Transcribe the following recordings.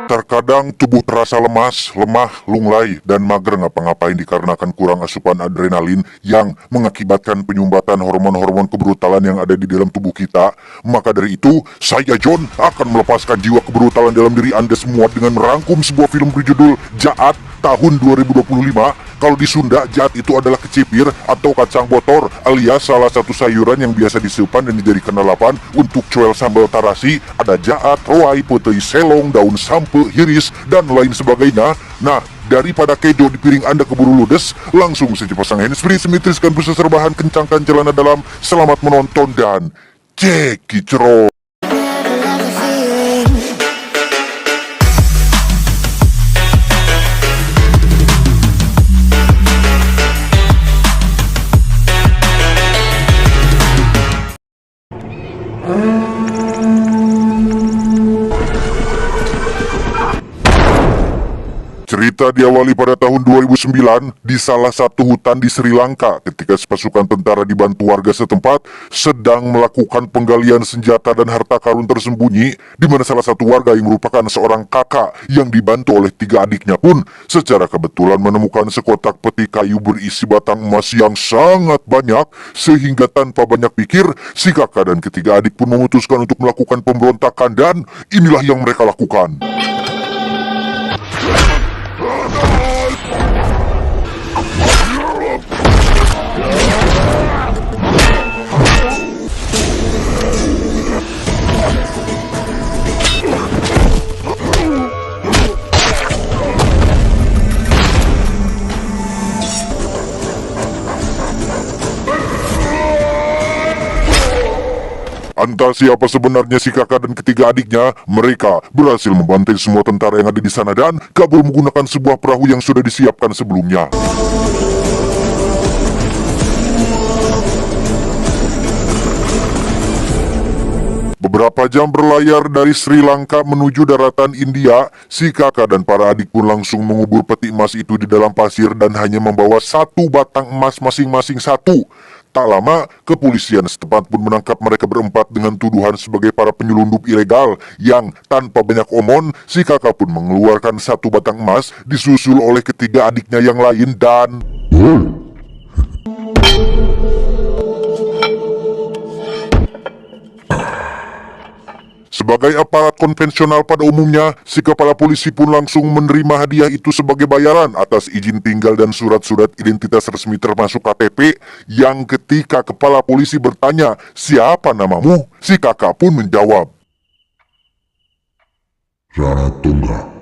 Terkadang tubuh terasa lemas, lemah, lunglai, dan mager ngapa-ngapain dikarenakan kurang asupan adrenalin yang mengakibatkan penyumbatan hormon-hormon kebrutalan yang ada di dalam tubuh kita. Maka dari itu, saya John akan melepaskan jiwa kebrutalan dalam diri Anda semua dengan merangkum sebuah film berjudul Jaat tahun 2025. Kalau di Sunda, jaat itu adalah kecipir atau kacang botor alias salah satu sayuran yang biasa disiupan dan dijadikan lalapan untuk cuel sambal tarasi. Ada jaat, roai, petei selong, daun sampe, hiris, dan lain sebagainya. Nah, daripada kejo di piring Anda keburu ludes, langsung saja pasang handsfree, semitriskan busa serbahan, kencangkan celana dalam. Selamat menonton dan cekicero. Cerita diawali pada tahun 2009 di salah satu hutan di Sri Lanka ketika pasukan tentara dibantu warga setempat sedang melakukan penggalian senjata dan harta karun tersembunyi, di mana salah satu warga yang merupakan seorang kakak yang dibantu oleh 3 adiknya pun secara kebetulan menemukan sekotak peti kayu berisi batang emas yang sangat banyak, sehingga tanpa banyak pikir si kakak dan ketiga adik pun memutuskan untuk melakukan pemberontakan, dan inilah yang mereka lakukan. Entah siapa sebenarnya si kakak dan ketiga adiknya, mereka berhasil membantai semua tentara yang ada di sana dan kabur menggunakan sebuah perahu yang sudah disiapkan sebelumnya. Beberapa jam berlayar dari Sri Lanka menuju daratan India, si kakak dan para adik pun langsung mengubur peti emas itu di dalam pasir dan hanya membawa 1 batang emas masing-masing satu. Tak lama, kepolisian setempat pun menangkap mereka berempat dengan tuduhan sebagai para penyelundup ilegal yang tanpa banyak omong, si kakak pun mengeluarkan 1 batang emas disusul oleh ketiga adiknya yang lain dan... Sebagai aparat konvensional pada umumnya, si kepala polisi pun langsung menerima hadiah itu sebagai bayaran atas izin tinggal dan surat-surat identitas resmi termasuk KTP, yang ketika kepala polisi bertanya, "Siapa namamu?" si kakak pun menjawab, Rana Tungga.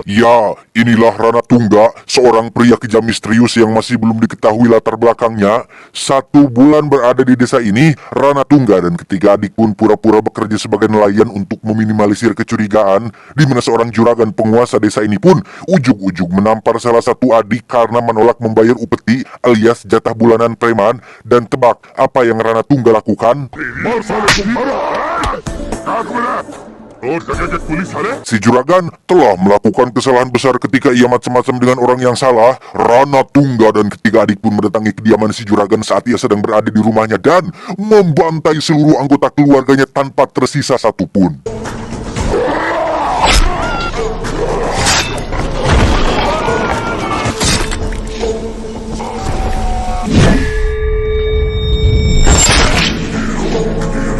Ya, inilah Rana Tungga, seorang pria kejam misterius yang masih belum diketahui latar belakangnya. 1 bulan berada di desa ini, Rana Tungga dan ketiga adik pun pura-pura bekerja sebagai nelayan untuk meminimalisir kecurigaan, di mana seorang juragan penguasa desa ini pun ujug-ujug menampar salah satu adik karena menolak membayar upeti alias jatah bulanan preman. Dan tebak apa yang Rana Tungga lakukan? Si juragan telah melakukan kesalahan besar ketika ia macam-macam dengan orang yang salah. Rana Tungga dan ketiga adik pun mendatangi kediaman si juragan saat ia sedang berada di rumahnya dan membantai seluruh anggota keluarganya tanpa tersisa satupun.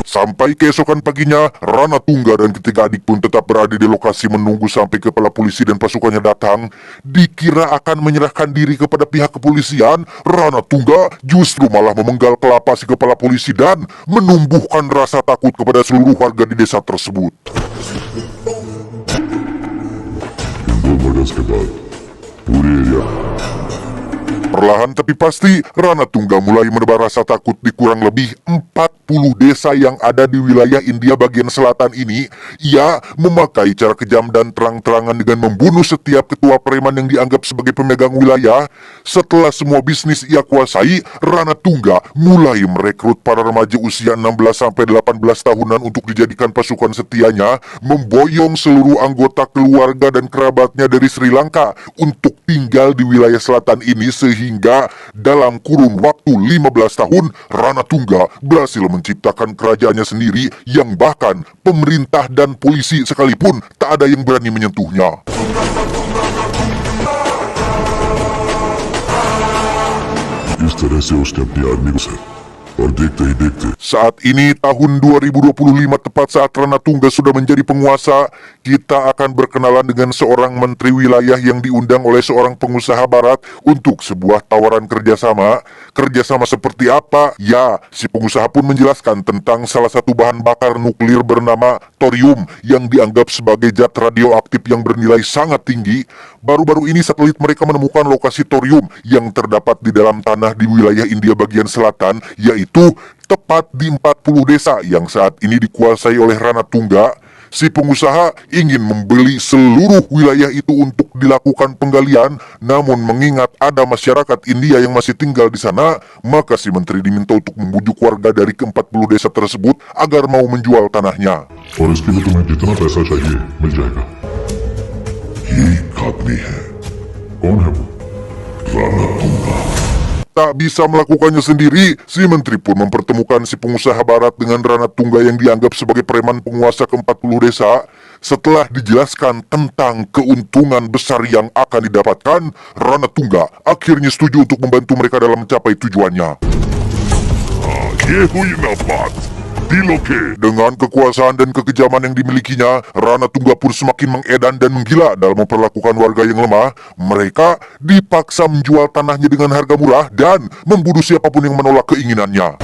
Sampai keesokan paginya, Rana Tungga dan ketiga adik pun tetap berada di lokasi menunggu sampai kepala polisi dan pasukannya datang. Dikira akan menyerahkan diri kepada pihak kepolisian, Rana Tungga justru malah memenggal kelapa si kepala polisi dan menumbuhkan rasa takut kepada seluruh warga di desa tersebut. Perlahan tapi pasti, Rana Tungga mulai menebar rasa takut di kurang lebih 40 desa yang ada di wilayah India bagian selatan ini. Ia memakai cara kejam dan terang-terangan dengan membunuh setiap ketua preman yang dianggap sebagai pemegang wilayah. Setelah semua bisnis ia kuasai, Rana Tungga mulai merekrut para remaja usia 16-18 tahunan untuk dijadikan pasukan setianya, memboyong seluruh anggota keluarga dan kerabatnya dari Sri Lanka untuk tinggal di wilayah selatan ini, sehingga sehingga dalam kurun waktu 15 tahun Rana Tungga berhasil menciptakan kerajaannya sendiri yang bahkan pemerintah dan polisi sekalipun tak ada yang berani menyentuhnya. Saat ini tahun 2025, tepat saat Rana Tungga sudah menjadi penguasa, kita akan berkenalan dengan seorang menteri wilayah yang diundang oleh seorang pengusaha barat untuk sebuah tawaran kerjasama. Kerjasama seperti apa? Ya, si pengusaha pun menjelaskan tentang salah satu bahan bakar nuklir bernama thorium yang dianggap sebagai zat radioaktif yang bernilai sangat tinggi. Baru-baru ini satelit mereka menemukan lokasi thorium yang terdapat di dalam tanah di wilayah India bagian selatan, yaitu tepat di 40 desa yang saat ini dikuasai oleh Rana Tungga. Si pengusaha ingin membeli seluruh wilayah itu untuk dilakukan penggalian, namun mengingat ada masyarakat India yang masih tinggal di sana, maka si menteri diminta untuk membujuk warga dari ke-40 desa tersebut agar mau menjual tanahnya. और इसके लिए तुम्हें जितना पैसा चाहिए मिल जाएगा। ये एक आदमी है, कौन है वो? Rana Tungga. Tak bisa melakukannya sendiri, si menteri pun mempertemukan si pengusaha barat dengan Rana Tungga yang dianggap sebagai preman penguasa ke-40 desa. Setelah dijelaskan tentang keuntungan besar yang akan didapatkan, Rana Tungga akhirnya setuju untuk membantu mereka dalam mencapai tujuannya. Dengan kekuasaan dan kekejaman yang dimilikinya, Rana Tungga pun semakin mengedan dan menggila dalam memperlakukan warga yang lemah. Mereka dipaksa menjual tanahnya dengan harga murah dan membunuh siapapun yang menolak keinginannya.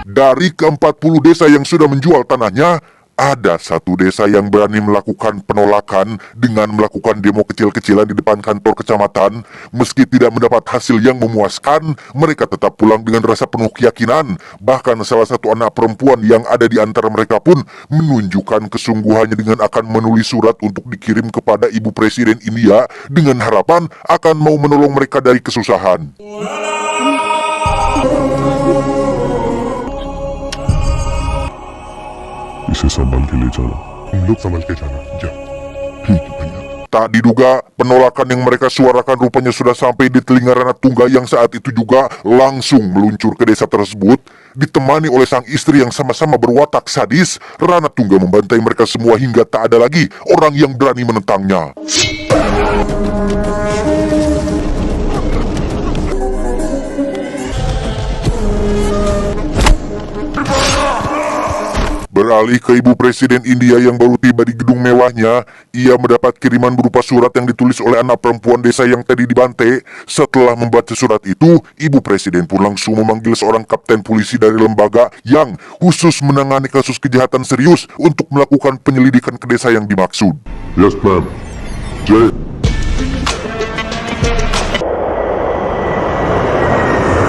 Dari ke-40 desa yang sudah menjual tanahnya, ada satu desa yang berani melakukan penolakan dengan melakukan demo kecil-kecilan di depan kantor kecamatan. Meski tidak mendapat hasil yang memuaskan, mereka tetap pulang dengan rasa penuh keyakinan. Bahkan salah satu anak perempuan yang ada di antara mereka pun menunjukkan kesungguhannya dengan akan menulis surat untuk dikirim kepada Ibu Presiden India dengan harapan akan mau menolong mereka dari kesusahan. इसे संभाल के ले जाना, तुम लोग संभाल के जाना, जा। ठीक है भैया। Tak diduga, penolakan yang mereka suarakan rupanya sudah sampai di telinga Rana Tungga yang saat itu juga langsung meluncur ke desa tersebut. Ditemani oleh sang istri yang sama-sama berwatak sadis, Rana Tungga membantai mereka semua hingga tak ada lagi orang yang berani menentangnya. Beralih ke Ibu Presiden India yang baru tiba di gedung mewahnya, ia mendapat kiriman berupa surat yang ditulis oleh anak perempuan desa yang tadi dibantai. Setelah membaca surat itu, Ibu Presiden pun langsung memanggil seorang kapten polisi dari lembaga yang khusus menangani kasus kejahatan serius untuk melakukan penyelidikan ke desa yang dimaksud. Yes, ma'am. Jay.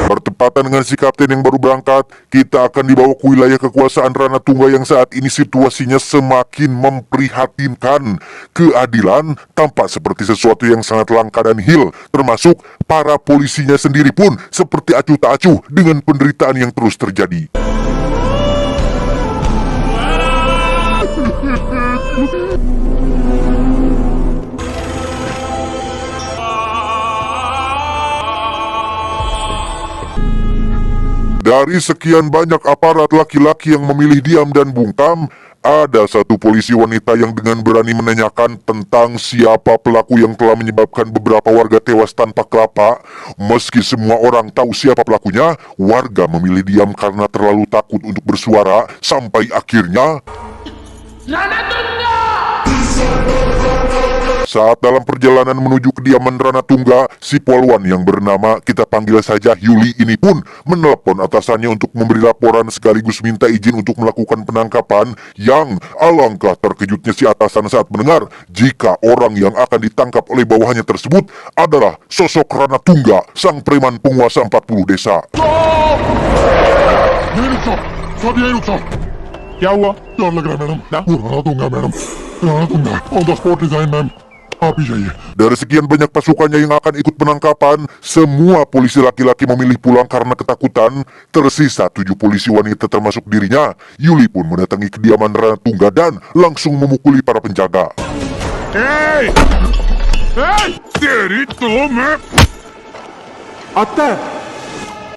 Bertepatan dengan si kapten yang baru berangkat, kita akan dibawa ke wilayah kekuasaan Rana Tungga yang saat ini situasinya semakin memprihatinkan. Keadilan tampak seperti sesuatu yang sangat langka dan nihil, termasuk para polisinya sendiri pun seperti acuh tak acuh dengan penderitaan yang terus terjadi. Dari sekian banyak aparat laki-laki yang memilih diam dan bungkam, ada satu polisi wanita yang dengan berani menanyakan tentang siapa pelaku yang telah menyebabkan beberapa warga tewas tanpa kelapa. Meski semua orang tahu siapa pelakunya, warga memilih diam karena terlalu takut untuk bersuara, sampai akhirnya Rana Tungga! Saat dalam perjalanan menuju kediaman Rana Tungga, si polwan yang bernama kita panggil saja Yuli ini pun menelepon atasannya untuk memberi laporan sekaligus minta izin untuk melakukan penangkapan. Yang alangkah terkejutnya si atasan saat mendengar jika orang yang akan ditangkap oleh bawahannya tersebut adalah sosok Rana Tungga, sang preman penguasa 40 desa. क्या हुआ? डर लग रहा है मैडम। वो राणा दूंगा मैडम, राणा दूंगा on the spot resign ma'am. Tapi saya, Dari sekian banyak pasukannya yang akan ikut penangkapan, semua polisi laki-laki memilih pulang karena ketakutan. Tersisa 7 polisi wanita termasuk dirinya. Yuli pun mendatangi kediaman Rana Tungga dan langsung memukuli para penjaga. Hey! Hey! तेरी तो मैं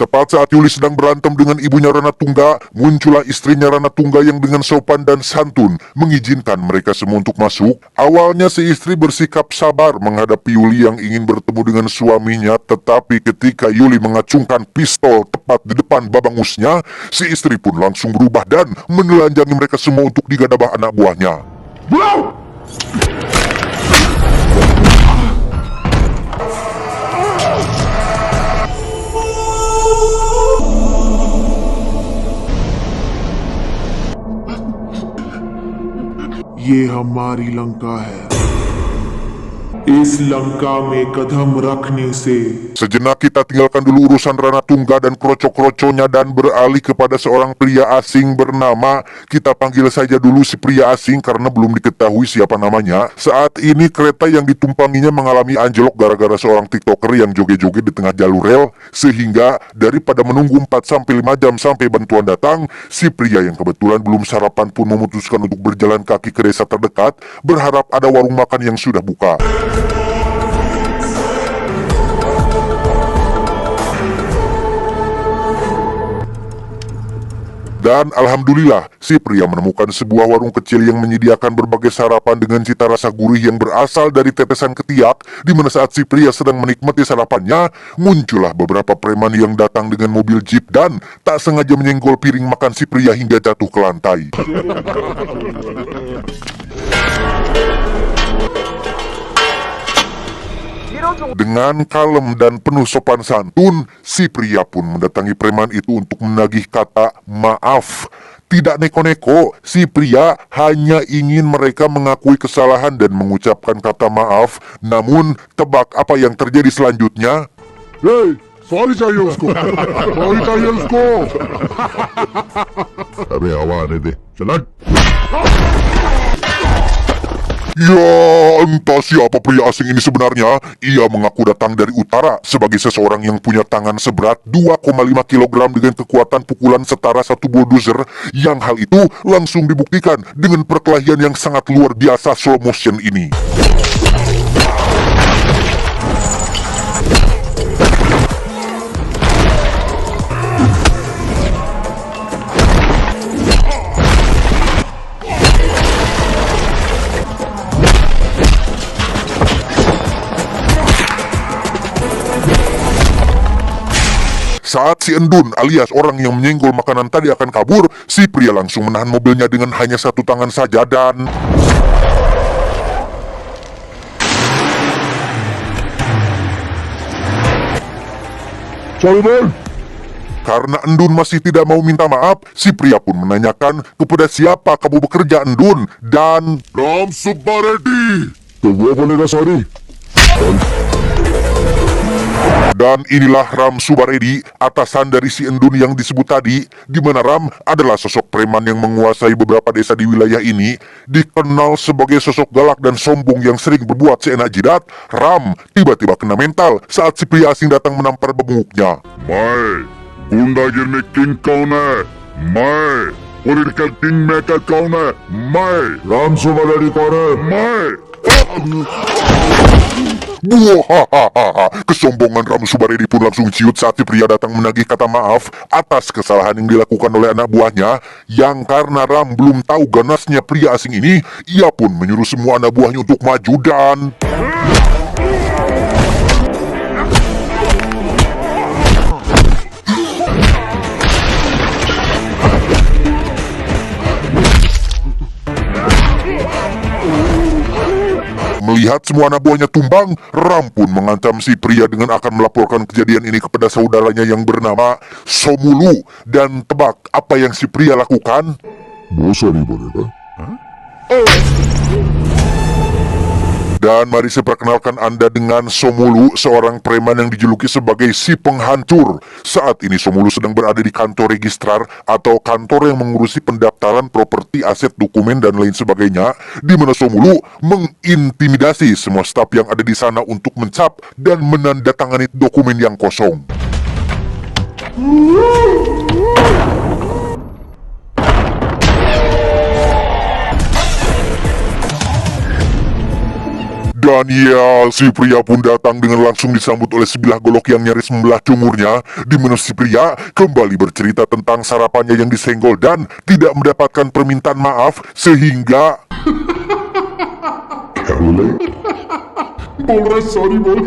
Tepat saat Yuli sedang berantem dengan ibunya Rana Tungga, muncullah istrinya Rana Tungga yang dengan sopan dan santun mengizinkan mereka semua untuk masuk. Awalnya si istri bersikap sabar menghadapi Yuli yang ingin bertemu dengan suaminya, tetapi ketika Yuli mengacungkan pistol tepat di depan babangusnya, si istri pun langsung berubah dan menelanjangi mereka semua untuk digadabah anak buahnya. ये हमारी लंका है। इस लंका में कदम रखने से Sejenak kita tinggalkan dulu urusan Rana Tungga dan kroco-kroconya dan beralih kepada seorang pria asing bernama, kita panggil saja dulu si pria asing karena belum diketahui siapa namanya. Saat ini kereta yang ditumpanginya mengalami anjlok gara-gara seorang tiktoker yang joget-joget di tengah jalur rel, sehingga daripada menunggu 4-5 jam sampai bantuan datang, si pria yang kebetulan belum sarapan pun memutuskan untuk berjalan kaki ke desa terdekat, berharap ada warung makan yang sudah buka. Dan alhamdulillah, si pria menemukan sebuah warung kecil yang menyediakan berbagai sarapan dengan cita rasa gurih yang berasal dari tetesan ketiak, di mana saat si pria sedang menikmati sarapannya, muncullah beberapa preman yang datang dengan mobil jeep dan tak sengaja menyenggol piring makan si pria hingga jatuh ke lantai. Dengan kalem dan penuh sopan santun, si pria pun mendatangi preman itu untuk menagih kata maaf. Tidak neko-neko, si pria hanya ingin mereka mengakui kesalahan dan mengucapkan kata maaf. Namun, tebak apa yang terjadi selanjutnya? Hey! Sorry चाहिए उसको Sorry चाहिए उसको अबे हवा आने दे चला Ya, entah siapa pria asing ini sebenarnya. Ia mengaku datang dari utara sebagai seseorang yang punya tangan seberat 2,5 kg dengan kekuatan pukulan setara satu bulldozer, yang hal itu langsung dibuktikan dengan perkelahian yang sangat luar biasa slow motion ini. Saat si Endun alias orang yang menyenggol makanan tadi akan kabur, si pria langsung menahan mobilnya dengan hanya satu tangan saja dan... Sorry man Karena Endun masih tidak mau minta maaf, si pria pun menanyakan kepada siapa kamu bekerja Endun, dan... Ram Subbaredi तो वो बोलेगा sorry Dan inilah Ram Subaredi, atasan dari si Endun yang disebut tadi, di mana Ram adalah sosok preman yang menguasai beberapa desa di wilayah ini. Dikenal sebagai sosok galak dan sombong yang sering berbuat seenak jidat, Ram tiba-tiba kena mental saat si pria asing datang menampar bebunguknya. मैं गुंडागिर में किंग कौन है मैं political king maker कौन है मैं राम सुबरेडी कौन है मैं Buahahaha, kesombongan Ram Subaredi pun langsung ciut saat si pria datang menagih kata maaf atas kesalahan yang dilakukan oleh anak buahnya, yang karena Ram belum tahu ganasnya pria asing ini, ia pun menyuruh semua anak buahnya untuk maju dan... Melihat semua anak buahnya tumbang, Ram pun mengancam si pria dengan akan melaporkan kejadian ini kepada saudaranya yang bernama Somulu. Dan tebak apa yang si pria lakukan? बहुत सारी बोलेगा Dan mari saya perkenalkan Anda dengan Somulu, seorang preman yang dijuluki sebagai si penghancur. Saat ini Somulu sedang berada di kantor registrar atau kantor yang mengurusi pendaftaran properti, aset, dokumen, dan lain sebagainya, di mana Somulu mengintimidasi semua staf yang ada di sana untuk mencap dan menandatangani dokumen yang kosong. Dan ya, si pria pun datang dengan langsung disambut oleh sebilah golok yang nyaris membelah cungurnya, di mana si pria kembali bercerita tentang sarapannya yang disenggol dan tidak mendapatkan permintaan maaf, sehingga Polres, sorry bol.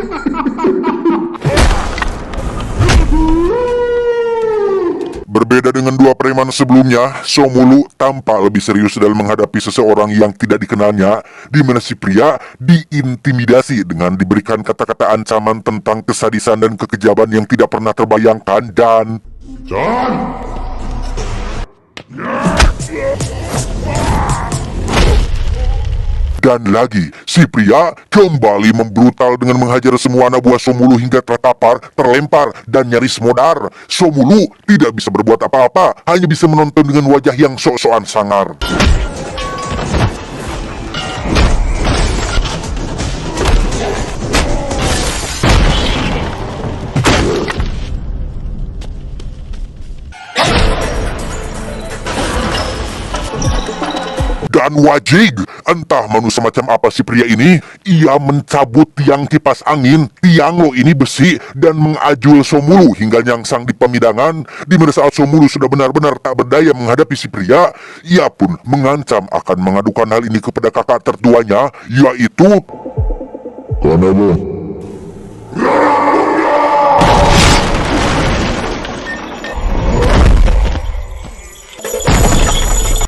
berbeda dengan dua preman sebelumnya, Somulu tampak lebih serius dalam menghadapi seseorang yang tidak dikenalnya, di mana si pria diintimidasi dengan diberikan kata-kata ancaman tentang kesadisan dan kekejaman yang tidak pernah terbayangkan dan John! Dan lagi, si pria kembali membrutal dengan menghajar semua anak buah Somulu hingga terkapar, terlempar, dan nyaris modar. Somulu tidak bisa berbuat apa-apa, hanya bisa menonton dengan wajah yang sok-sokan sangar. Dan wajig, entah manusia macam apa si pria ini, ia mencabut tiang kipas angin, tiang lo ini besi, dan mengajul Somulu hingga nyangsang di pemidangan, di mana saat Somulu sudah benar-benar tak berdaya menghadapi si pria, ia pun mengancam akan mengadukan hal ini kepada kakak tertuanya, yaitu Kanebo.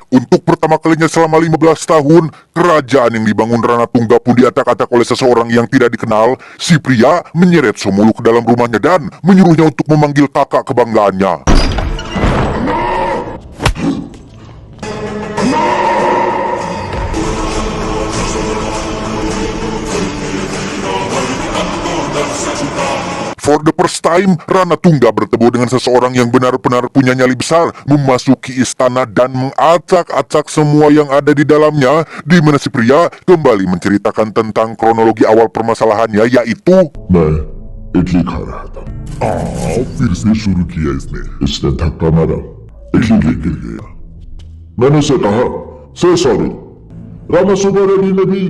Untuk pertama kalinya selama 15 tahun, kerajaan yang dibangun Ranatungga pun diatak-atak oleh seseorang yang tidak dikenal. Si pria menyeret Somulu ke dalam rumahnya dan menyuruhnya untuk memanggil kakak kebanggaannya. For the first time, Ranatungga bertemu dengan seseorang yang benar-benar punya nyali besar, memasuki istana dan mengacak-acak semua yang ada di dalamnya, di mana si pria kembali menceritakan tentang kronologi awal permasalahannya, yaitu मैं एक ही खा रहा था फिर से शुरू किया इसने इसने धक्का मारा एक ही गिर गया मैंने उसे कहा से सॉरी रामासुब्बा रेड्डी ने भी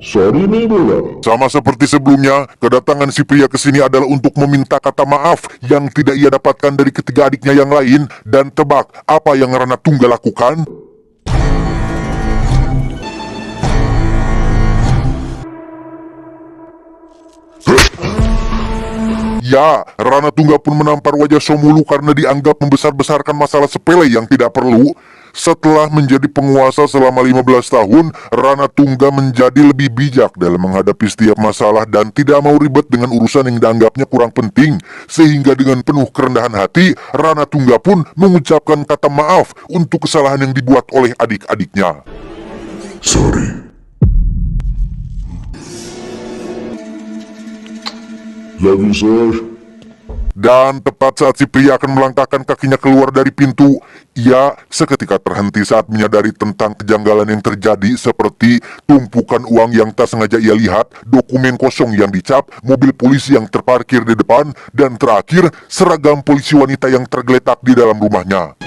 सॉरी नहीं बोला sama seperti sebelumnya, kedatangan si pria ke sini adalah untuk meminta kata maaf yang tidak ia dapatkan dari ketiga adiknya yang lain. Dan tebak apa yang Ranatungga lakukan? Ya, Ranatungga pun menampar wajah Somulu karena dianggap membesar-besarkan masalah sepele yang tidak perlu. Setelah menjadi penguasa selama 15 tahun, Ranatungga menjadi lebih bijak dalam menghadapi setiap masalah dan tidak mau ribet dengan urusan yang dianggapnya kurang penting. Sehingga dengan penuh kerendahan hati, Ranatungga pun mengucapkan kata maaf untuk kesalahan yang dibuat oleh adik-adiknya. sorry love you sir Dan tepat saat si pria akan melangkahkan kakinya keluar dari pintu, ia seketika terhenti saat menyadari tentang kejanggalan yang terjadi, seperti tumpukan uang yang tak sengaja ia lihat, dokumen kosong yang dicap, mobil polisi yang terparkir di depan, dan terakhir seragam polisi wanita yang tergeletak di dalam rumahnya.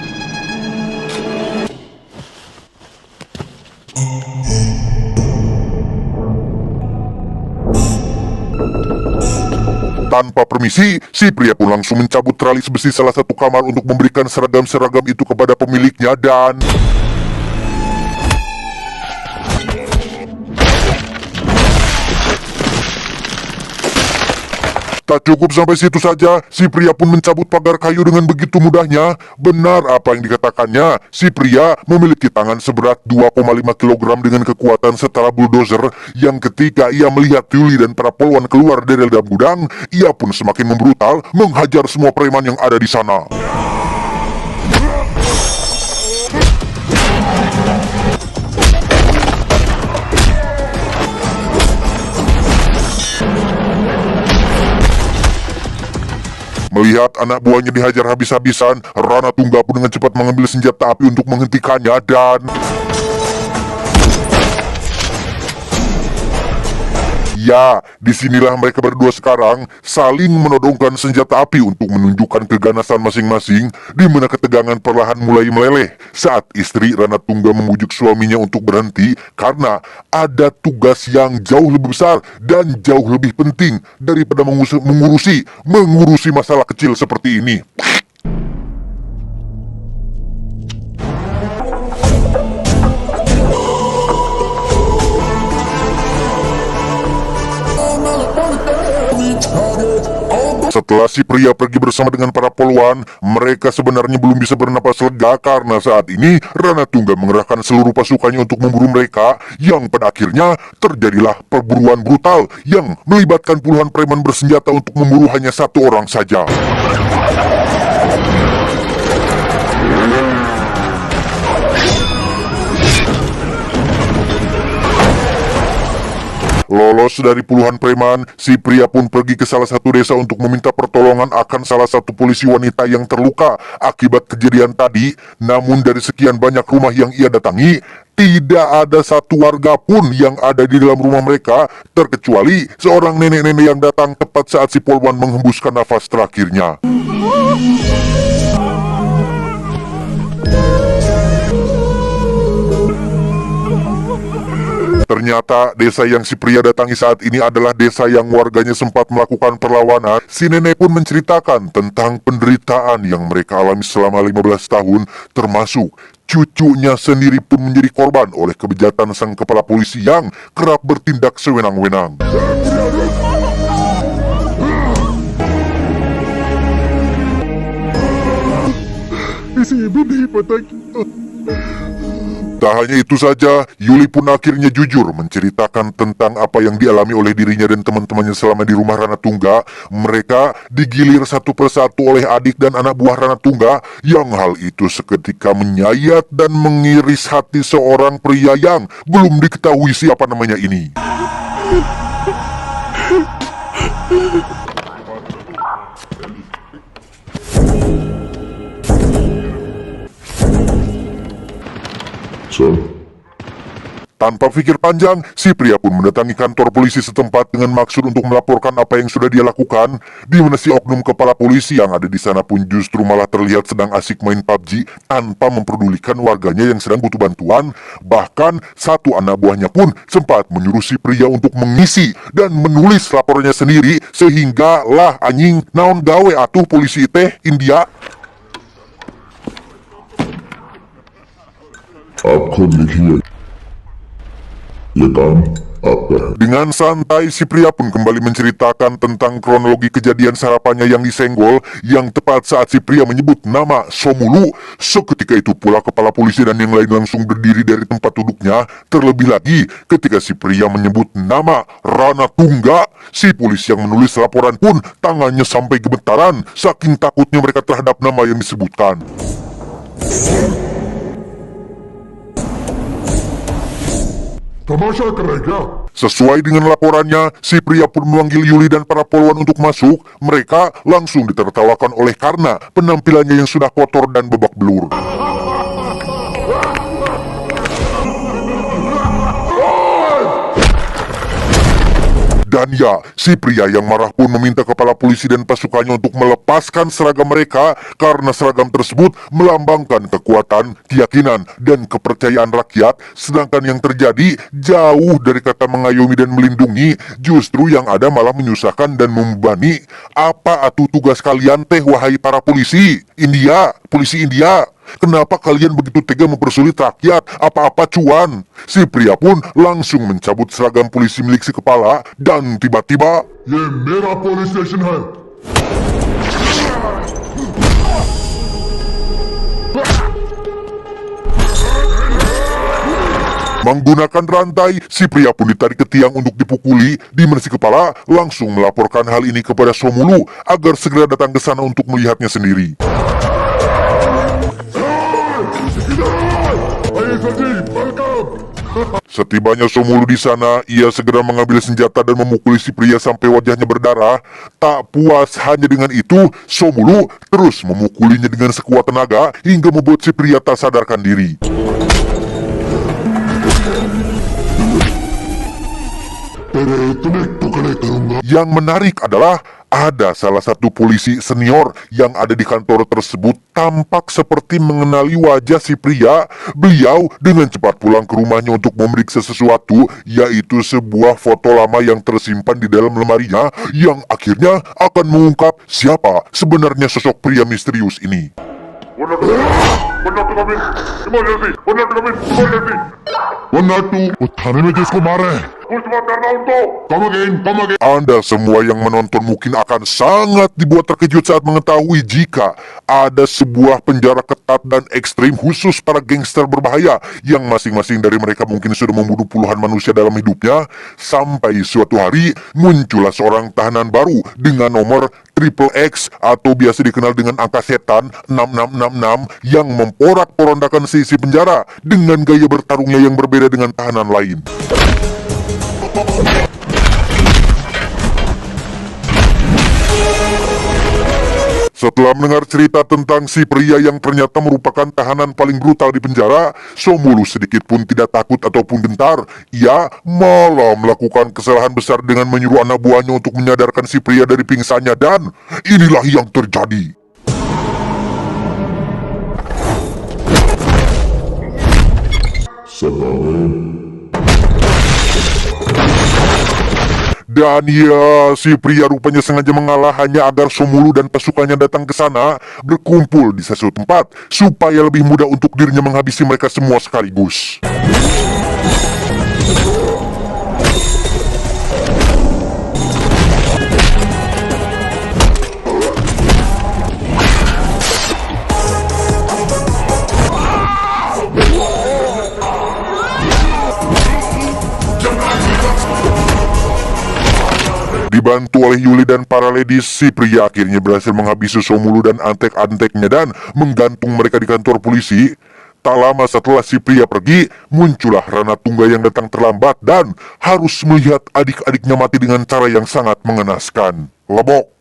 Tanpa permisi, si pria pun langsung mencabut teralis besi salah satu kamar untuk memberikan seragam-seragam itu kepada pemiliknya dan tak cukup sampai situ saja, si pria pun mencabut pagar kayu dengan begitu mudahnya. Benar apa yang dikatakannya, si pria memiliki tangan seberat 2,5 kg dengan kekuatan setara bulldozer, yang ketika ia melihat Yuli dan para polwan keluar dari dalam gudang, ia pun semakin membrutal menghajar semua preman yang ada di sana. Melihat anak buahnya dihajar habis-habisan, Rana Tungga pun dengan cepat mengambil senjata api untuk menghentikannya dan... Ya, disinilah mereka berdua sekarang saling menodongkan senjata api untuk menunjukkan keganasan masing-masing, di mana ketegangan perlahan mulai meleleh saat istri Rana Tungga memujuk suaminya untuk berhenti karena ada tugas yang jauh lebih besar dan jauh lebih penting daripada mengurusi masalah kecil seperti ini. Setelah si pria pergi bersama dengan para poluan, mereka sebenarnya belum bisa bernapas lega karena saat ini Rana Tungga mengerahkan seluruh pasukannya untuk memburu mereka, yang pada akhirnya terjadilah perburuan brutal yang melibatkan puluhan preman bersenjata untuk memburu hanya satu orang saja. Lolos dari puluhan preman, si pria pun pergi ke salah satu desa untuk meminta pertolongan akan salah satu polisi wanita yang terluka akibat kejadian tadi. Namun dari sekian banyak rumah yang ia datangi, tidak ada satu warga pun yang ada di dalam rumah mereka, terkecuali seorang nenek-nenek yang datang tepat saat si polwan menghembuskan nafas terakhirnya. Ternyata desa yang si pria datangi saat ini adalah desa yang warganya sempat melakukan perlawanan. Si nenek pun menceritakan tentang penderitaan yang mereka alami selama 15 tahun, termasuk cucunya sendiri pun menjadi korban oleh kebejatan sang kepala polisi yang kerap bertindak sewenang-wenang. Tak hanya itu saja, Yuli pun akhirnya jujur menceritakan tentang apa yang dialami oleh dirinya dan teman-temannya selama di rumah Rana Tungga. Mereka digilir satu persatu oleh adik dan anak buah Rana Tungga, yang hal itu seketika menyayat dan mengiris hati seorang pria yang belum diketahui siapa namanya ini. Tanpa pikir panjang, si pria pun mendatangi kantor polisi setempat dengan maksud untuk melaporkan apa yang sudah dia lakukan, di mana si oknum kepala polisi yang ada di sana pun justru malah terlihat sedang asik main PUBG tanpa memperdulikan warganya yang sedang butuh bantuan. Bahkan satu anak buahnya pun sempat menyuruh si pria untuk mengisi dan menulis laporannya sendiri, sehingga lah anjing naon gawe atuh polisi teh India. Dengan santai, si pria pun kembali menceritakan tentang kronologi kejadian sarapannya yang disenggol, yang tepat saat si pria menyebut nama Somulu. Seketika itu pula kepala polisi dan yang lain langsung berdiri dari tempat duduknya. Terlebih lagi, ketika si pria menyebut nama Rana Tungga, si polisi yang menulis laporan pun tangannya sampai gemetaran, saking takutnya mereka terhadap nama yang disebutkan. Sesuai dengan laporannya, si pria pun memanggil Yuli dan para poluan untuk masuk. Mereka langsung ditertawakan oleh karena penampilannya yang sudah kotor dan babak belur. Dan ya, si pria yang marah pun meminta kepala polisi dan pasukannya untuk melepaskan seragam mereka karena seragam tersebut melambangkan kekuatan, keyakinan, dan kepercayaan rakyat. Sedangkan yang terjadi jauh dari kata mengayomi dan melindungi, justru yang ada malah menyusahkan dan membebani. Apa atuh tugas kalian teh wahai para polisi India, polisi India? Kenapa kalian begitu tega mempersulit rakyat? Apa-apa cuan? Si pria pun langsung mencabut seragam polisi milik si kepala dan tiba-tiba menggunakan rantai, si pria pun ditarik ke tiang untuk dipukuli, di mana si kepala langsung melaporkan hal ini kepada Somulu agar segera datang ke sana untuk melihatnya sendiri. Setibanya Somulu di sana, ia segera mengambil senjata dan memukuli si pria sampai wajahnya berdarah. Tak puas hanya dengan itu, Somulu terus memukulinya dengan sekuat tenaga hingga membuat si pria tak sadarkan diri. Yang menarik adalah ada salah satu polisi senior yang ada di kantor tersebut tampak seperti mengenali wajah si pria. Beliau dengan cepat pulang ke rumahnya untuk memeriksa sesuatu, yaitu sebuah foto lama yang tersimpan di dalam lemarinya yang akhirnya akan mengungkap siapa sebenarnya sosok pria misterius ini. Anda semua yang menonton mungkin akan sangat dibuat terkejut saat mengetahui jika ada sebuah penjara ketat dan ekstrim khusus para gangster berbahaya yang masing-masing dari mereka mungkin sudah membunuh puluhan manusia dalam hidupnya. Sampai suatu hari muncullah seorang tahanan baru dengan nomor Triple X atau biasa dikenal dengan angka setan 6666 yang memporak-porandakan seisi penjara dengan gaya bertarungnya yang berbeda dengan tahanan lain. Setelah mendengar cerita tentang si pria yang ternyata merupakan tahanan paling brutal di penjara, Somulu sedikit pun tidak takut ataupun gentar. Ia malah melakukan kesalahan besar dengan menyuruh anak buahnya untuk menyadarkan si pria dari pingsannya, dan inilah yang terjadi. Dan ya, si pria rupanya sengaja mengalah hanya agar Somulu dan pasukannya datang ke sana, berkumpul di satu tempat, supaya lebih mudah untuk dirinya menghabisi mereka semua sekaligus. Dibantu oleh Yuli dan para ladies, si pria akhirnya berhasil menghabisi Somulu dan antek-anteknya dan menggantung mereka di kantor polisi. Tak lama setelah si pria pergi, muncullah Ranatungga yang datang terlambat dan harus melihat adik-adiknya mati dengan cara yang sangat mengenaskan. Lebok.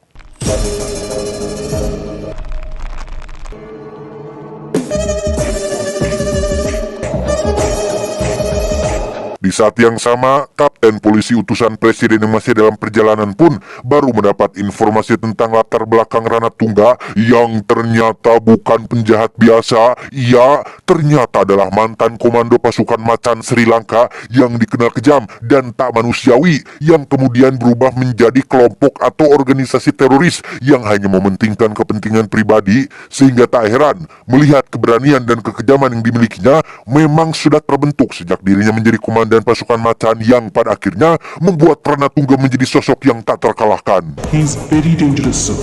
Di saat yang sama, kapten polisi utusan presiden yang masih dalam perjalanan pun baru mendapat informasi tentang latar belakang Ranatungga yang ternyata bukan penjahat biasa. Ia ternyata adalah mantan komando pasukan macan Sri Lanka yang dikenal kejam dan tak manusiawi, yang kemudian berubah menjadi kelompok atau organisasi teroris yang hanya mementingkan kepentingan pribadi, sehingga tak heran melihat keberanian dan kekejaman yang dimilikinya memang sudah terbentuk sejak dirinya menjadi komandan dan pasukan macan yang pada akhirnya membuat Ranatungga menjadi sosok yang tak terkalahkan. He's very dangerous, sir.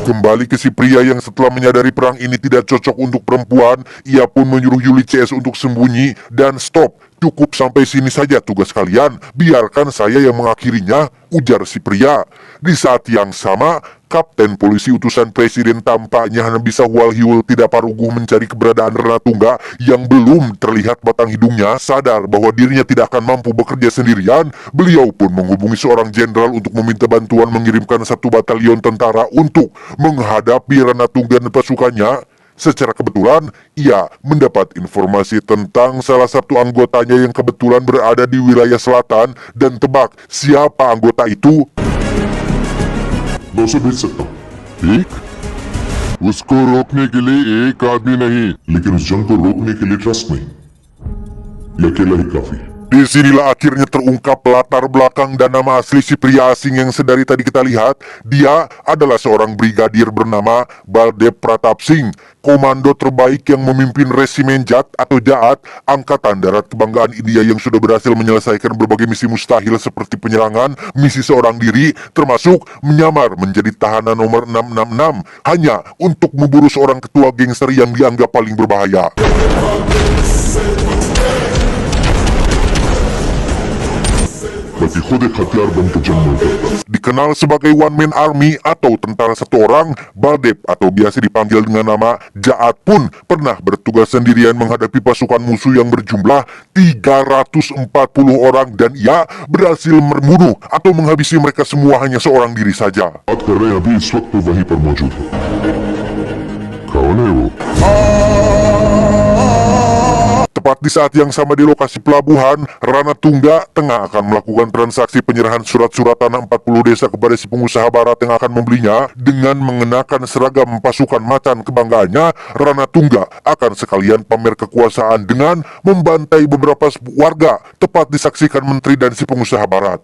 Kembali ke si pria yang setelah menyadari perang ini tidak cocok untuk perempuan, ia pun menyuruh Yuli CS untuk sembunyi dan stop. Cukup sampai sini saja tugas kalian, biarkan saya yang mengakhirinya, ujar si pria. Di saat yang sama, kapten polisi utusan presiden tampaknya hanya bisa wal-hiul tidak paruguh mencari keberadaan Ranatungga yang belum terlihat batang hidungnya. Sadar bahwa dirinya tidak akan mampu bekerja sendirian, beliau pun menghubungi seorang jenderal untuk meminta bantuan mengirimkan satu batalion tentara untuk menghadapi Ranatungga dan pasukannya. Secara kebetulan, ia mendapat informasi tentang salah satu anggotanya yang kebetulan berada di wilayah selatan, dan tebak siapa anggota itu? दोस्तों भेज सकता हूँ ठीक उसको रोकने के लिए एक आदमी नहीं लेकिन उस जंग को रोकने के लिए ट्रस्ट नहीं ये अकेला ही काफी है Disinilah akhirnya terungkap latar belakang dan nama asli si pria asing yang sedari tadi kita lihat. Dia adalah seorang brigadir bernama Baldev Pratap Singh, komando terbaik yang memimpin resimen JAT atau Jaat, Angkatan Darat Kebanggaan India yang sudah berhasil menyelesaikan berbagai misi mustahil seperti penyerangan, misi seorang diri, termasuk menyamar menjadi tahanan nomor 666 hanya untuk memburu seorang ketua gangster yang dianggap paling berbahaya. lagi kode hatiar dan kejam mereka. Dikenal sebagai one man army atau tentara satu orang, Baldeb atau biasa dipanggil dengan nama Jaat pun pernah bertugas sendirian menghadapi pasukan musuh yang berjumlah 340 orang dan ia berhasil membunuh atau menghabisi mereka semua hanya seorang diri saja. karena habis waktu वहीं पर मौजूद है। कौन है वो? Tepat di saat yang sama di lokasi pelabuhan, Rana Tungga tengah akan melakukan transaksi penyerahan surat-surat tanah 40 desa kepada si pengusaha barat yang akan membelinya. Dengan mengenakan seragam pasukan macan kebanggaannya, Rana Tungga akan sekalian pamer kekuasaan dengan membantai beberapa warga, tepat disaksikan menteri dan si pengusaha barat.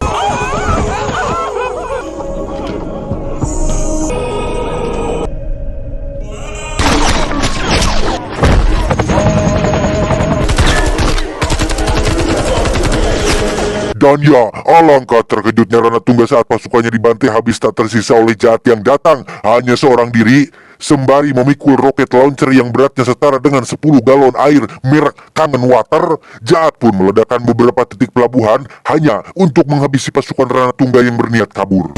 Dan ya, alangkah terkejutnya Rana Tungga saat pasukannya dibantai habis tak tersisa oleh Jaat yang datang hanya seorang diri, sembari memikul roket launcher yang beratnya setara dengan 10 galon air merek Kangen Water. Jaat pun meledakkan beberapa titik pelabuhan hanya untuk menghabisi pasukan Rana Tungga yang berniat kabur.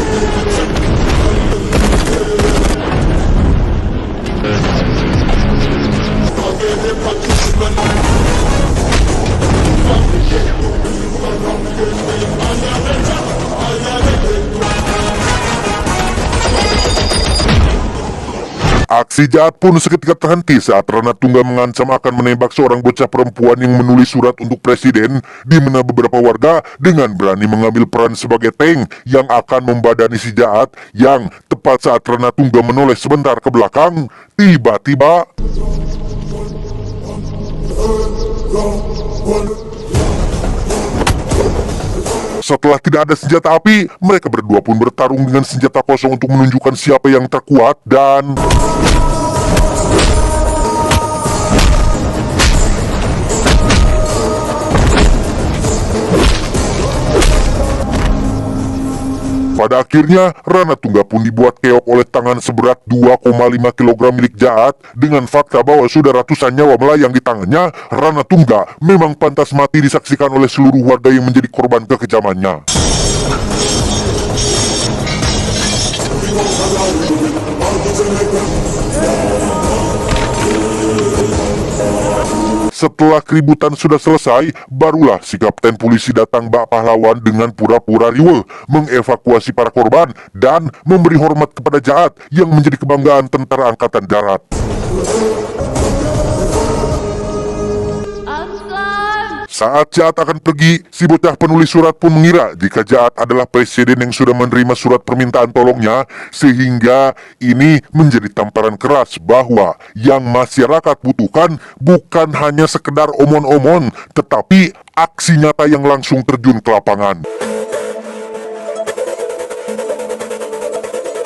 Aksi Jaat pun seketika terhenti saat Rana Tungga mengancam akan menembak seorang bocah perempuan yang menulis surat untuk presiden, di mana beberapa warga dengan berani mengambil peran sebagai tank yang akan membadani si Jaat, yang tepat saat Rana Tungga menoleh sebentar ke belakang, tiba-tiba setelah tidak ada senjata api, mereka berdua pun bertarung dengan senjata kosong untuk menunjukkan siapa yang terkuat. Dan pada akhirnya, Rana Tungga pun dibuat keok oleh tangan seberat 2,5 kg milik Jaat. Dengan fakta bahwa sudah ratusan nyawa melayang di tangannya, Rana Tungga memang pantas mati disaksikan oleh seluruh warga yang menjadi korban kekejamannya. Setelah keributan sudah selesai, barulah si kapten polisi datang bak pahlawan dengan pura-pura riweuh mengevakuasi para korban dan memberi hormat kepada Jaat yang menjadi kebanggaan tentara angkatan darat. Saat Jaat akan pergi, si bocah penulis surat pun mengira jika Jaat adalah presiden yang sudah menerima surat permintaan tolongnya, sehingga ini menjadi tamparan keras bahwa yang masyarakat butuhkan bukan hanya sekedar omon-omon, tetapi aksi nyata yang langsung terjun ke lapangan.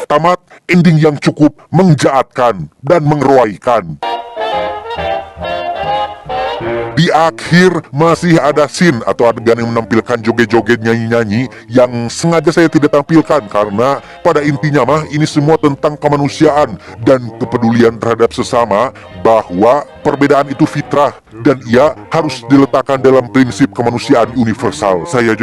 Tamat ending yang cukup menjaatkan dan mengeroaikan. Di akhir masih ada scene atau adegan yang menampilkan joget-joget nyanyi-nyanyi yang sengaja saya tidak tampilkan karena pada intinya mah ini semua tentang kemanusiaan dan kepedulian terhadap sesama, bahwa perbedaan itu fitrah dan ia harus diletakkan dalam prinsip kemanusiaan universal. Saya